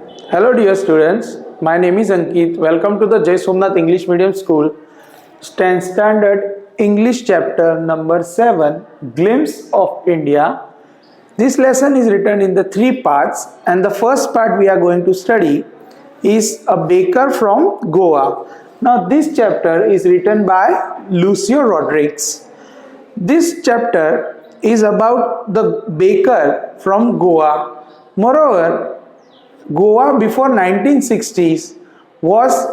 Hello dear students, my name is Ankit. Welcome to the Jai Somnath English Medium School Standard English chapter number 7, Glimpse of India. This lesson is written in the 3 parts, and the first part we are going to study is a baker from Goa. Now this chapter is written by Lucio Rodriguez. This chapter is about the baker from Goa. Moreover, Goa before 1960s was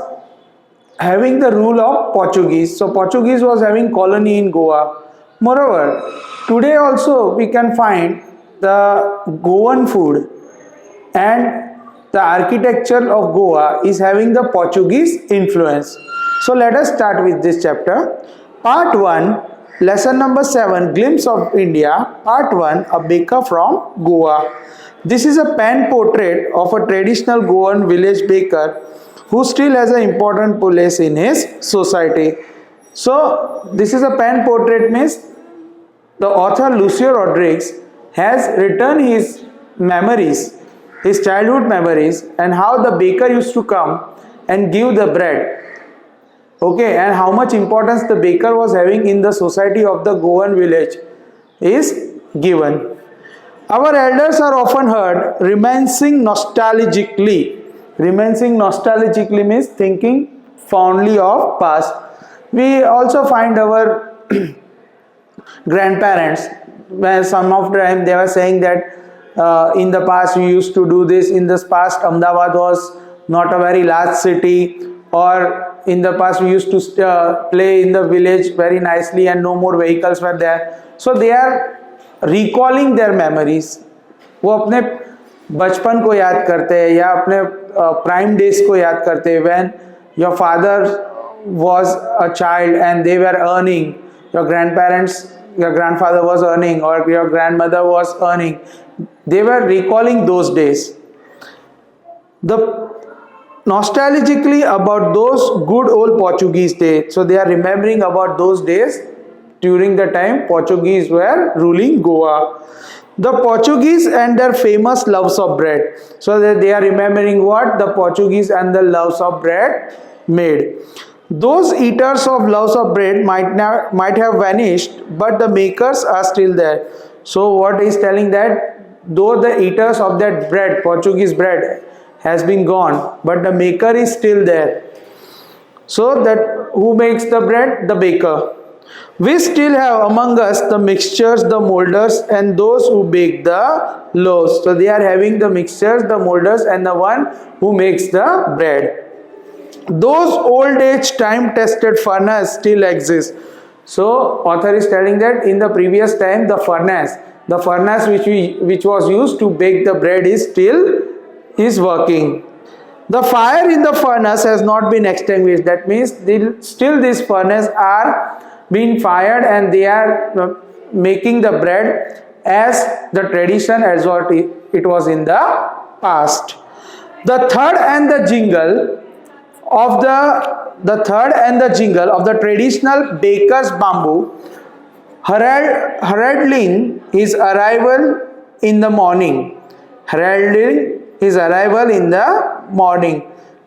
having the rule of Portuguese. So Portuguese was having colony in Goa. Moreover, today also we can find the Goan food, and the architecture of Goa is having the Portuguese influence. So let us start with this chapter. Part 1, lesson number 7, Glimpse of India. Part 1, a baker from Goa. This is a pen portrait of a traditional Goan village baker who still has an important place in his society. So this is a pen portrait, means the author Lucio Rodriguez has written his memories, his childhood memories, and how the baker used to come and give the bread. Okay, and how much importance the baker was having in the society of the Goan village is given. Our elders are often heard reminiscing nostalgically. Reminiscing nostalgically means thinking fondly of past. We also find our grandparents, where some of them they were saying that in the past we used to do this, in the past Ahmedabad was not a very large city, or in the past we used to play in the village very nicely and no more vehicles were there. So they are recalling their memories. वो अपने बचपन को याद करते हैं या अपने prime days को याद करते हैं. When your father was a child and they were earning, your grandparents, your grandfather was earning और your grandmother was earning, they were recalling those days. The nostalgically about those good old Portuguese days. So they are remembering about those days during the time Portuguese were ruling Goa. The Portuguese and their famous loaves of bread. So that they are remembering what the Portuguese and the loaves of bread made. Those eaters of loaves of bread might have vanished, but the makers are still there. So what is telling that though the eaters of that bread, Portuguese bread, has been gone, but the maker is still there. So that who makes the bread? The baker. We still have among us the mixtures, the molders, and those who bake the loaves. So they are having the mixtures, the molders, and the one who makes the bread. Those old age time-tested furnace still exist. So author is telling that in the previous time the furnace which was used to bake the bread is working. The fire in the furnace has not been extinguished. That means still these furnace are being fired and they are making the bread as the tradition as what it was in the past. The third and the jingle of the traditional baker's bamboo heralding his arrival in the morning. Heralding his arrival in the morning.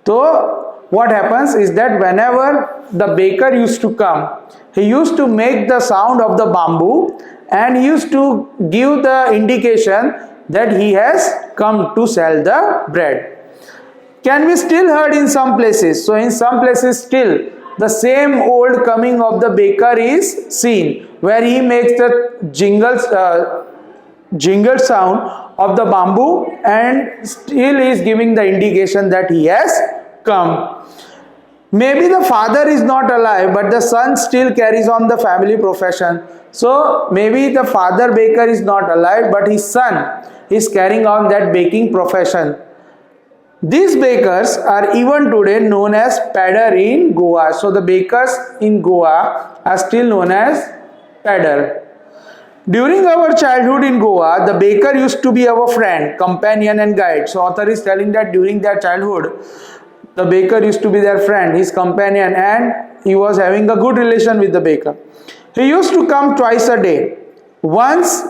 So what happens is that whenever the baker used to come, he used to make the sound of the bamboo and he used to give the indication that he has come to sell the bread. Can be still heard in some places. So in some places still the same old coming of the baker is seen, where he makes the jingle sound of the bamboo and still is giving the indication that he has come. Maybe the father is not alive, but the son still carries on the family profession. So maybe the father baker is not alive, but his son is carrying on that baking profession. These bakers are even today known as padder in Goa. So the bakers in Goa are still known as padder. During our childhood in Goa, the baker used to be our friend, companion and guide. So author is telling that during their childhood, the baker used to be their friend, his companion, and he was having a good relation with the baker. He used to come twice a day. Once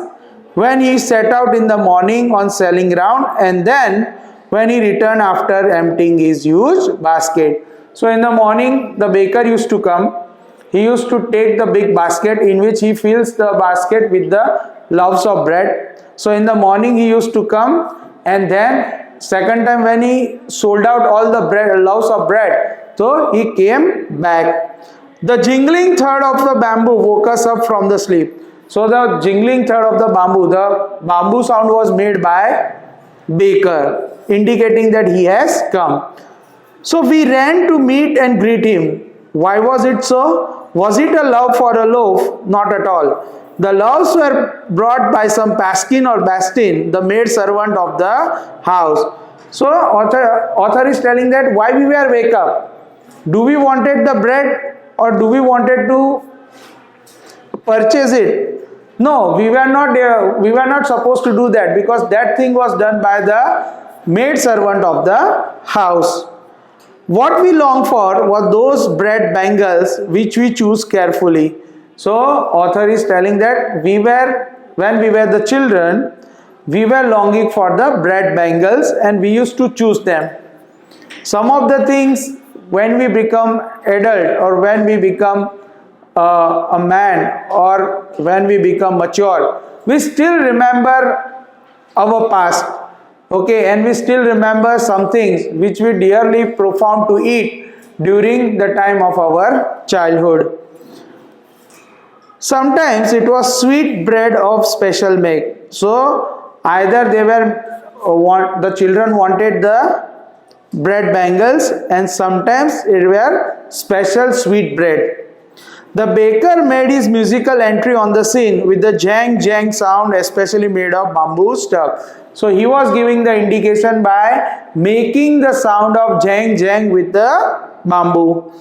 when he set out in the morning on selling round, and then when he returned after emptying his huge basket. So in the morning, the baker used to come. He used to take the big basket in which he fills the basket with the loaves of bread. So in the morning he used to come, and then second time when he sold out all the loaves of bread, so he came back. The jingling thread of the bamboo woke us up from the sleep. So the jingling thread of the bamboo sound was made by baker, indicating that he has come. So we ran to meet and greet him. Why was it so? Was it a love for a loaf? Not at all. The loaves were brought by some Paskin or Bastin, the maid servant of the house. So author is telling that why we were wake up. Do we wanted the bread or do we wanted to purchase it? No, we were not supposed to do that, because that thing was done by the maid servant of the house. What we long for were those bread bangles which we choose carefully. So author is telling that when we were the children, we were longing for the bread bangles and we used to choose them. Some of the things, when we become adult or when we become a man or when we become mature, we still remember our past, okay, and we still remember some things which we dearly profound to eat during the time of our childhood. Sometimes it was sweet bread of special make. So either the children wanted the bread bangles, and sometimes it were special sweet bread. The baker made his musical entry on the scene with the jang jang sound, especially made of bamboo stuck. So he was giving the indication by making the sound of jang jang with the bamboo.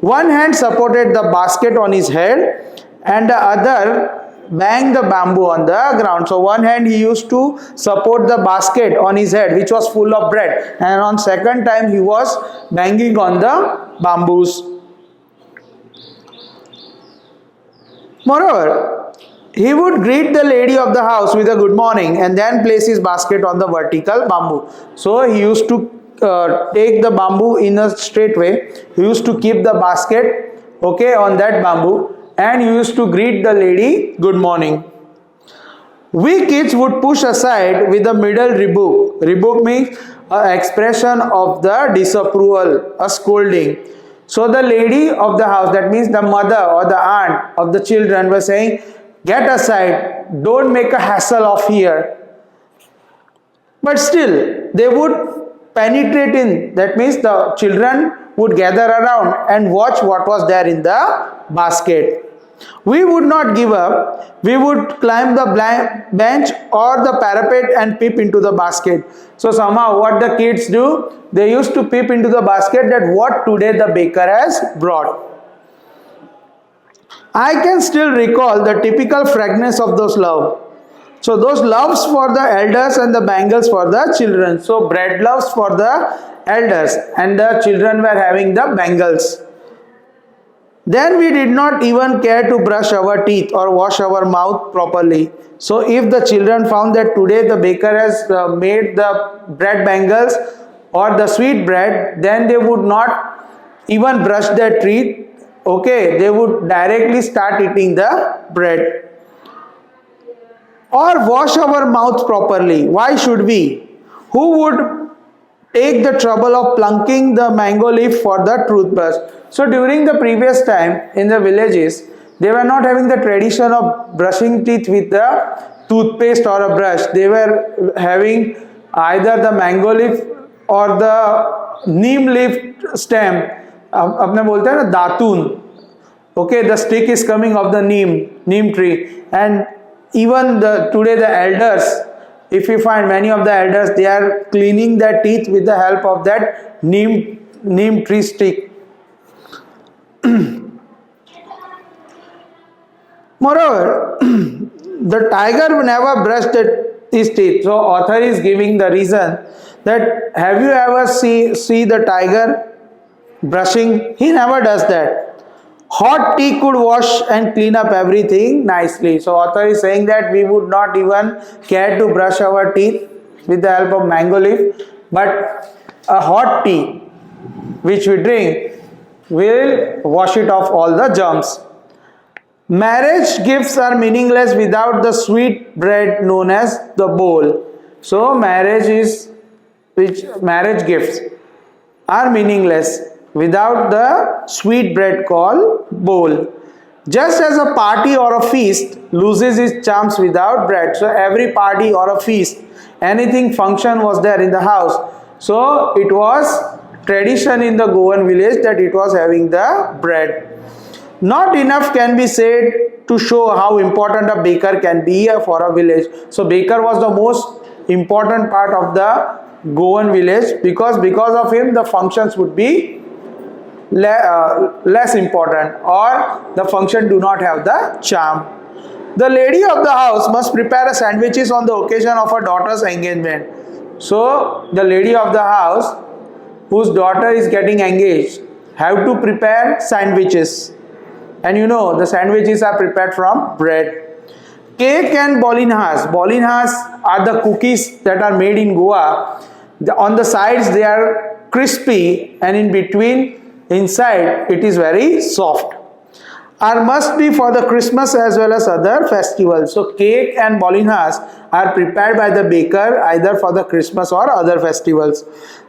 One hand supported the basket on his head and the other banged the bamboo on the ground. So one hand he used to support the basket on his head which was full of bread, and on second time he was banging on the bamboos. Moreover, he would greet the lady of the house with a good morning and then place his basket on the vertical bamboo. So he used to take the bamboo in a straight way. He used to keep the basket, okay, on that bamboo, and he used to greet the lady good morning. We kids would push aside with the middle rebuke. Rebuke means an expression of the disapproval, a scolding. So the lady of the house, that means the mother or the aunt of the children, were saying, get aside, don't make a hassle of here. But still, they would penetrate in, that means the children would gather around and watch what was there in the basket. We would not give up. We would climb the bench or the parapet and peep into the basket. So somehow what the kids do, they used to peep into the basket that what today the baker has brought. I can still recall the typical fragrance of those loaves. So those loaves for the elders and the bangles for the children. So bread loaves for the elders and the children were having the bangles. Then we did not even care to brush our teeth or wash our mouth properly. So if the children found that today the baker has made the bread bangles or the sweet bread, then they would not even brush their teeth. Okay, they would directly start eating the bread. Or wash our mouths properly. Why should we? Who would take the trouble of plunking the mango leaf for the toothbrush? So during the previous time in the villages, they were not having the tradition of brushing teeth with the toothpaste or a brush. They were having either the mango leaf or the neem leaf stem. अपने बोलते हैं ना दातून. Okay, the stick is coming of the neem tree, and even today the elders, if you find many of the elders, they are cleaning their teeth with the help of that neem tree stick. Moreover, the tiger never brushed his teeth. So author is giving the reason that have you ever see the tiger brushing? He never does that. Hot tea could wash and clean up everything nicely. So author is saying that we would not even care to brush our teeth with the help of mango leaf. but a hot tea which we drink will wash it off all the germs. Marriage gifts are meaningless without the sweet bread known as the bowl. So marriage gifts are meaningless without the sweet bread called bowl. Just as a party or a feast loses its charms without bread. So every party or a feast, anything function was there in the house. So it was tradition in the Goan village that it was having the bread. Not enough can be said to show how important a baker can be for a village. So baker was the most important part of the Goan village because of him the functions would be less important, or the function do not have the charm. The lady of the house must prepare sandwiches on the occasion of her daughter's engagement. So the lady of the house whose daughter is getting engaged have to prepare sandwiches, and you know the sandwiches are prepared from bread. Cake and bolinhas. Bolinhas are the cookies that are made in Goa. On the sides they are crispy, and in between, inside it is very soft. Are must be for the Christmas as well as other festivals. So cake and bolinhas are prepared by the baker either for the Christmas or other festivals.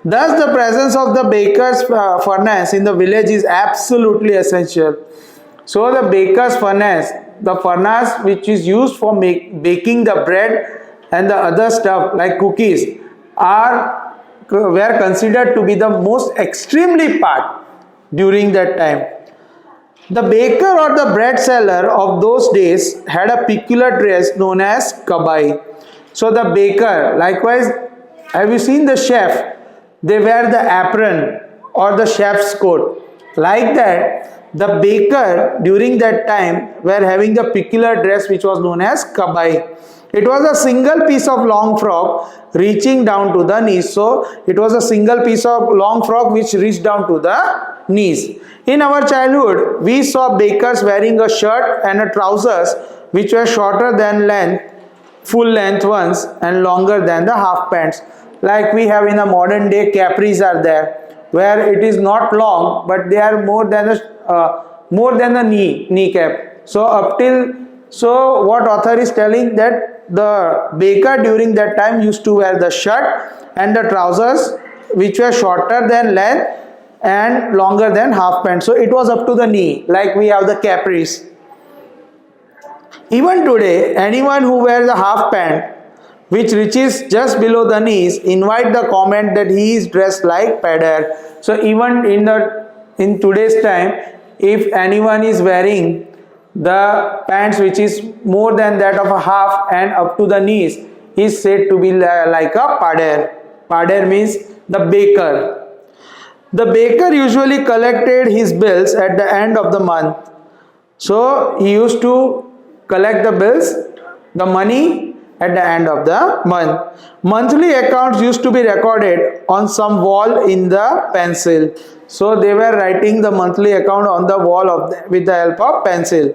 Thus the presence of the baker's furnace in the village is absolutely essential. So the baker's furnace, the furnace which is used for baking the bread and the other stuff like cookies, were considered to be the most extremely part during that time. The baker or the bread seller of those days had a peculiar dress known as kabai. So the baker, likewise, have you seen the chef? They wear the apron or the chef's coat. Like that, the baker during that time were having the peculiar dress which was known as kabai. It was a single piece of long frock reaching down to the knees. So it was a single piece of long frock which reached down to the knees. In our childhood, we saw bakers wearing a shirt and a trousers which were shorter than length, full length ones, and longer than the half pants. Like we have in the modern day, capris are there, where it is not long, but they are more than the kneecap. So what author is telling that the baker during that time used to wear the shirt and the trousers which were shorter than length and longer than half pant. So it was up to the knee, like we have the capris. Even today, anyone who wears a half pant which reaches just below the knees invite the comment that he is dressed like padder. So even in today's time, if anyone is wearing the pants which is more than that of a half and up to the knees, is said to be like a padder. Padder means the baker. The baker usually collected his bills at the end of the month. So he used to collect the bills, the money at the end of the month. Monthly accounts used to be recorded on some wall in the pencil. So they were writing the monthly account on the wall with the help of pencil.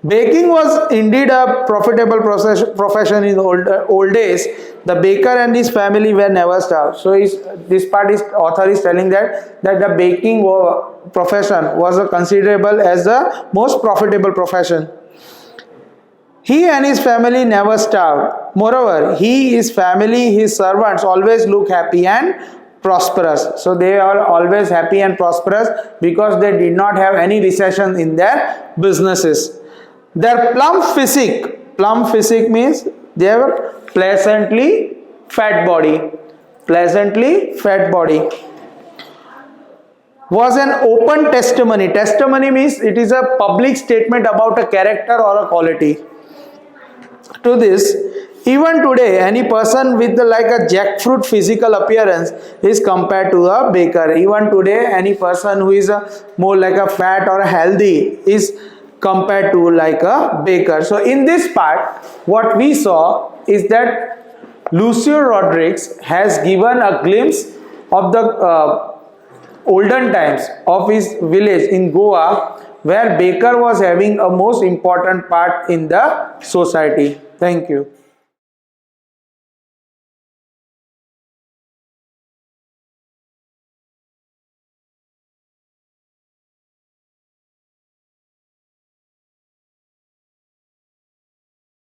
Baking was indeed a profitable profession in old days. The baker and his family were never starved. So author is telling that the baking profession was considerable as the most profitable profession. He and his family never starved. Moreover, his family, his servants always look happy and prosperous. So they are always happy and prosperous because they did not have any recession in their businesses. Their plump physique means they have a pleasantly fat body, was an open testimony. Testimony means it is a public statement about a character or a quality. To this, even today, any person with like a jackfruit physical appearance is compared to a baker. Even today, any person who is more like a fat or healthy is compared to like a baker. So in this part, what we saw is that Lucio Rodriguez has given a glimpse of the olden times of his village in Goa, where baker was having a most important part in the society. Thank you.